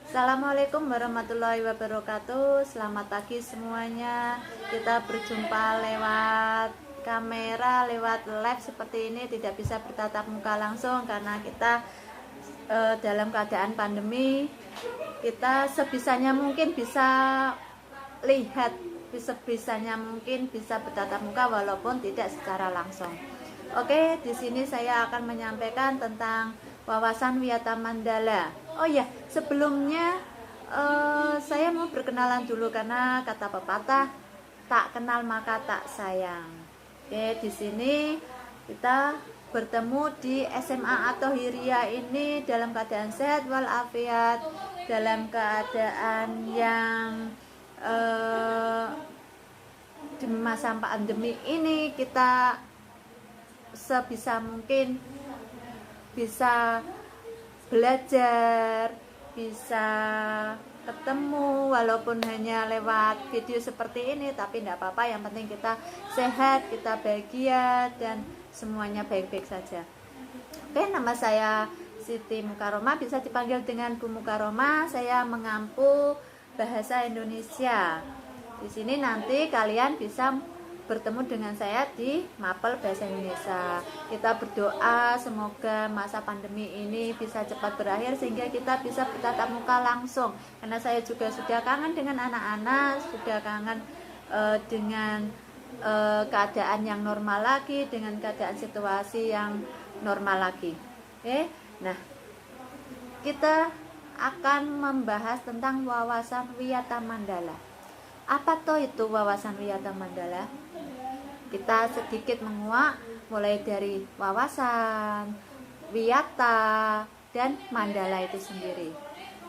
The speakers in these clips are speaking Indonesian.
Assalamualaikum warahmatullahi wabarakatuh. Selamat pagi semuanya. Kita berjumpa lewat kamera, lewat live seperti ini. Tidak bisa bertatap muka langsung karena kita dalam keadaan pandemi. Kita sebisanya mungkin bisa lihat, sebisanya mungkin bisa bertatap muka walaupun tidak secara langsung. Oke, di sini saya akan menyampaikan tentang wawasan Wiyata Mandala. Oh ya, sebelumnya saya mau berkenalan dulu karena kata pepatah tak kenal maka tak sayang. Oke, di sini kita bertemu di SMA atau Hiria ini dalam keadaan sehat walafiat, dalam keadaan yang di masa pandemi ini kita sebisa mungkin bisa belajar, bisa ketemu walaupun hanya lewat video seperti ini, tapi tidak apa-apa, yang penting kita sehat, kita bahagia dan semuanya baik-baik saja. Oke, nama saya Siti Mukaroma, bisa dipanggil dengan Bu Mukaroma. Saya mengampu bahasa Indonesia. Di sini nanti kalian bisa bertemu dengan saya di Mapel Bahasa Indonesia. Kita berdoa semoga masa pandemi ini bisa cepat berakhir sehingga kita bisa bertatap muka langsung. Karena saya juga sudah kangen dengan anak-anak, sudah kangen dengan keadaan yang normal lagi, dengan keadaan situasi yang normal lagi. Oke, nah kita akan membahas tentang wawasan Wiyata Mandala. Apa toh itu wawasan Wiyata Mandala? Kita sedikit menguak mulai dari wawasan, wiyata, dan mandala itu sendiri.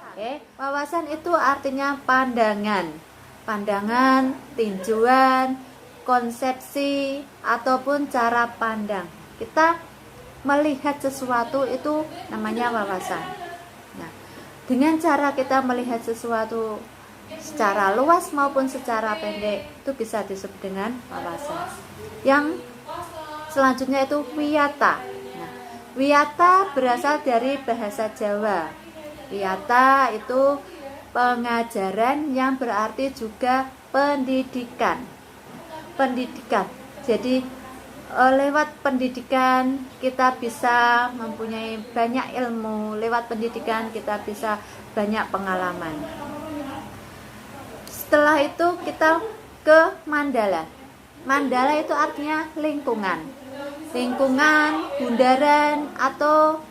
Oke, wawasan itu artinya pandangan, tinjauan, konsepsi, ataupun cara pandang. Kita melihat sesuatu itu namanya wawasan. Nah, dengan cara kita melihat sesuatu secara luas maupun secara pendek itu bisa disebut dengan wawasan. Yang selanjutnya itu wiyata. Nah, wiyata berasal dari bahasa Jawa. Wiyata itu pengajaran yang berarti juga pendidikan. Jadi lewat pendidikan kita bisa mempunyai banyak ilmu. Lewat pendidikan kita bisa banyak pengalaman. Setelah itu kita ke mandala. Mandala itu artinya lingkungan, bundaran, atau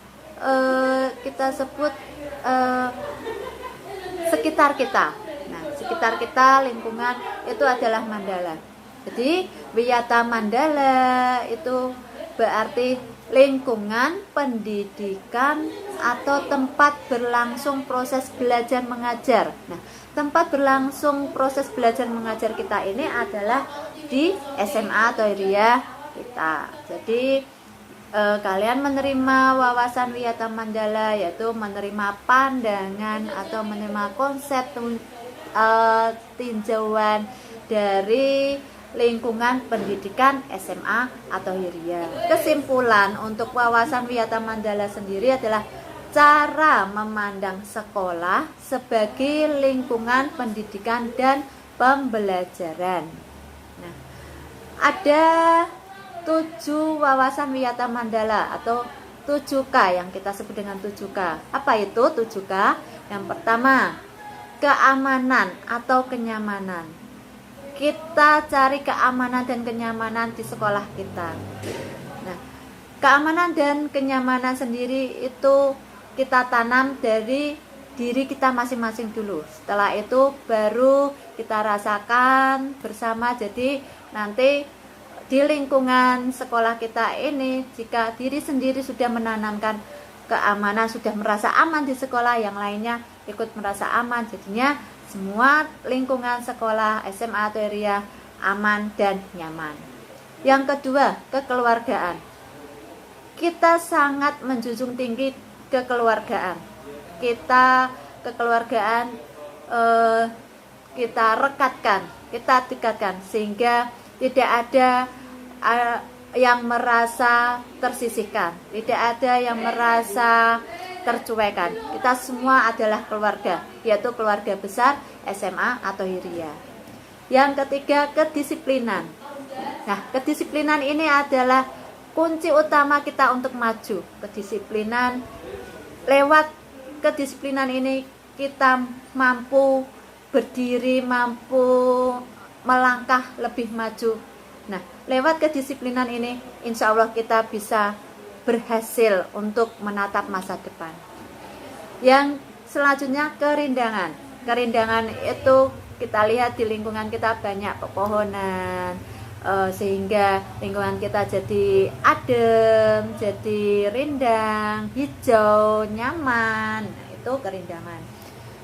kita sebut sekitar kita. Nah, sekitar kita, lingkungan itu adalah mandala. Jadi Wiyata Mandala itu berarti lingkungan pendidikan atau tempat berlangsung proses belajar mengajar. Nah, tempat berlangsung proses belajar mengajar kita ini adalah di SMA atau Hiria kita. Jadi kalian menerima wawasan Wiyata Mandala, yaitu menerima pandangan atau menerima konsep tinjauan dari lingkungan pendidikan SMA atau Hiria. Kesimpulan untuk wawasan Wiyata Mandala sendiri adalah cara memandang sekolah sebagai lingkungan pendidikan dan pembelajaran. Nah, ada 7 wawasan Wiyata Mandala atau 7K yang kita sebut dengan 7K. Apa itu 7K? Yang pertama, keamanan atau kenyamanan. Kita cari keamanan dan kenyamanan di sekolah kita. Nah, keamanan dan kenyamanan sendiri itu kita tanam dari diri kita masing-masing dulu. Setelah itu baru kita rasakan bersama. Jadi nanti di lingkungan sekolah kita ini, jika diri sendiri sudah menanamkan keamanan, sudah merasa aman di sekolah, yang lainnya ikut merasa aman. Jadinya semua lingkungan sekolah SMA atau Hiria aman dan nyaman. Yang kedua, kekeluargaan. Kita sangat menjunjung tinggi kekeluargaan. Kita kekeluargaan kita rekatkan, kita dekatkan sehingga tidak ada yang merasa tersisihkan, tidak ada yang merasa tercuekan. Kita semua adalah keluarga, yaitu keluarga besar SMA atau Hiria. Yang ketiga, kedisiplinan. Nah, kedisiplinan ini adalah kunci utama kita untuk maju. Kedisiplinan, lewat kedisiplinan ini kita mampu berdiri, mampu melangkah lebih maju. Nah, lewat kedisiplinan ini insya Allah kita bisa berhasil untuk menatap masa depan. Yang selanjutnya, kerindangan. Kerindangan itu kita lihat di lingkungan kita banyak pepohonan, sehingga lingkungan kita jadi adem, jadi rindang, hijau, nyaman. Nah, itu kerindangan.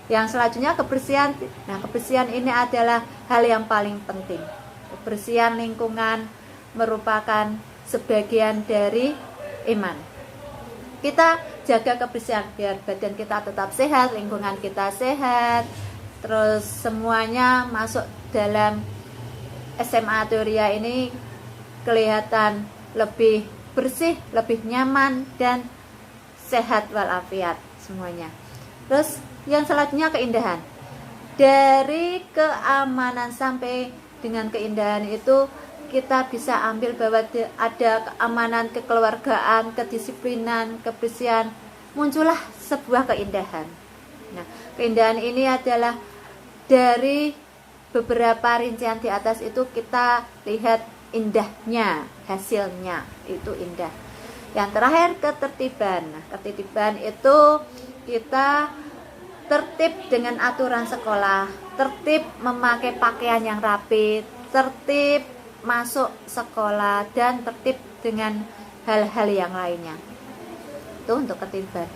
Yang selanjutnya, kebersihan. Nah, kebersihan ini adalah hal yang paling penting. Kebersihan lingkungan merupakan sebagian dari iman. Kita jaga kebersihan biar badan kita tetap sehat, lingkungan kita sehat, terus semuanya masuk dalam SMA atau Hiria ini kelihatan lebih bersih, lebih nyaman, dan sehat walafiat semuanya. Terus yang selanjutnya, keindahan. Dari keamanan sampai dengan keindahan itu kita bisa ambil bahwa ada keamanan, kekeluargaan, kedisiplinan, kebersihan, muncullah sebuah keindahan. Nah, keindahan ini adalah dari beberapa rincian di atas itu kita lihat indahnya, hasilnya itu indah. Yang terakhir, ketertiban. Nah, ketertiban itu kita tertib dengan aturan sekolah, tertib memakai pakaian yang rapi, tertib masuk sekolah, dan tertib dengan hal-hal yang lainnya. Itu untuk ketertiban.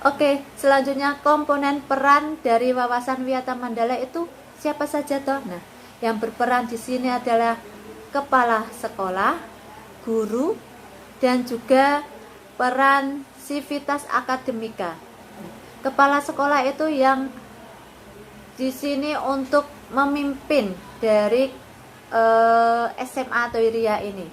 Oke, selanjutnya komponen peran dari Wawasan Wiyata Mandala itu siapa saja toh? Nah, yang berperan di sini adalah kepala sekolah, guru, dan juga peran sivitas akademika. Kepala sekolah itu yang di sini untuk memimpin dari SMA atau Hiria ini.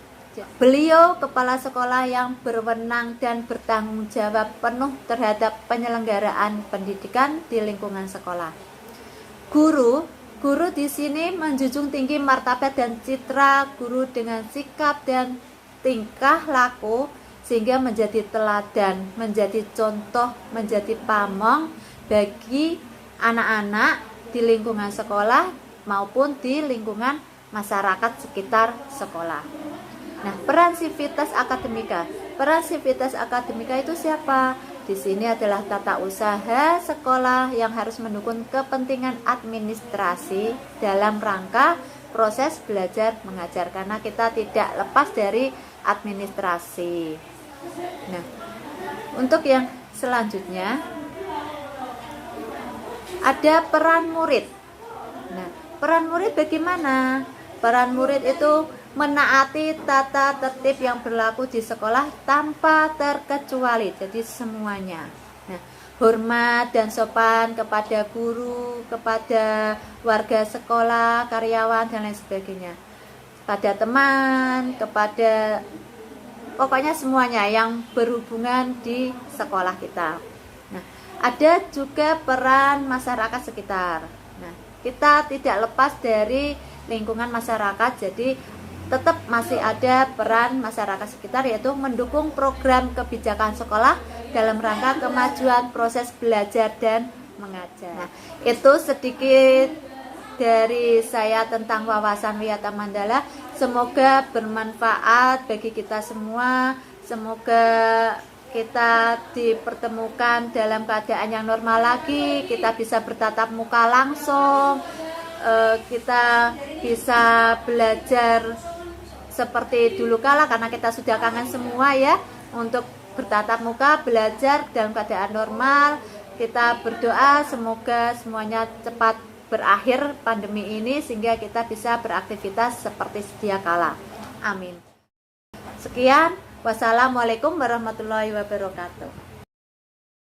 Beliau kepala sekolah yang berwenang dan bertanggung jawab penuh terhadap penyelenggaraan pendidikan di lingkungan sekolah. Guru di sini menjunjung tinggi martabat dan citra guru dengan sikap dan tingkah laku sehingga menjadi teladan, menjadi contoh, menjadi pamong bagi anak-anak di lingkungan sekolah maupun di lingkungan masyarakat sekitar sekolah. Nah, peran sivitas akademika. Peran sivitas akademika itu siapa? Di sini adalah tata usaha sekolah yang harus mendukung kepentingan administrasi dalam rangka proses belajar mengajar, karena kita tidak lepas dari administrasi. Nah, untuk yang selanjutnya ada peran murid. Nah, peran murid bagaimana? Peran murid itu menaati tata tertib yang berlaku di sekolah tanpa terkecuali, jadi semuanya. Nah, hormat dan sopan kepada guru, kepada warga sekolah, karyawan, dan lain sebagainya. Pada teman, kepada pokoknya semuanya yang berhubungan di sekolah kita. Nah, ada juga peran masyarakat sekitar. Nah, kita tidak lepas dari lingkungan masyarakat, jadi tetap masih ada peran masyarakat sekitar, yaitu mendukung program kebijakan sekolah dalam rangka kemajuan proses belajar dan mengajar. Nah, itu sedikit dari saya tentang Wawasan Wiyata Mandala. Semoga bermanfaat bagi kita semua. Semoga kita dipertemukan dalam keadaan yang normal lagi, kita bisa bertatap muka langsung, kita bisa belajar seperti dulu kala, karena kita sudah kangen semua ya untuk bertatap muka, belajar dalam keadaan normal. Kita berdoa semoga semuanya cepat berakhir pandemi ini sehingga kita bisa beraktivitas seperti sedia kala. Amin. Sekian, wassalamualaikum warahmatullahi wabarakatuh.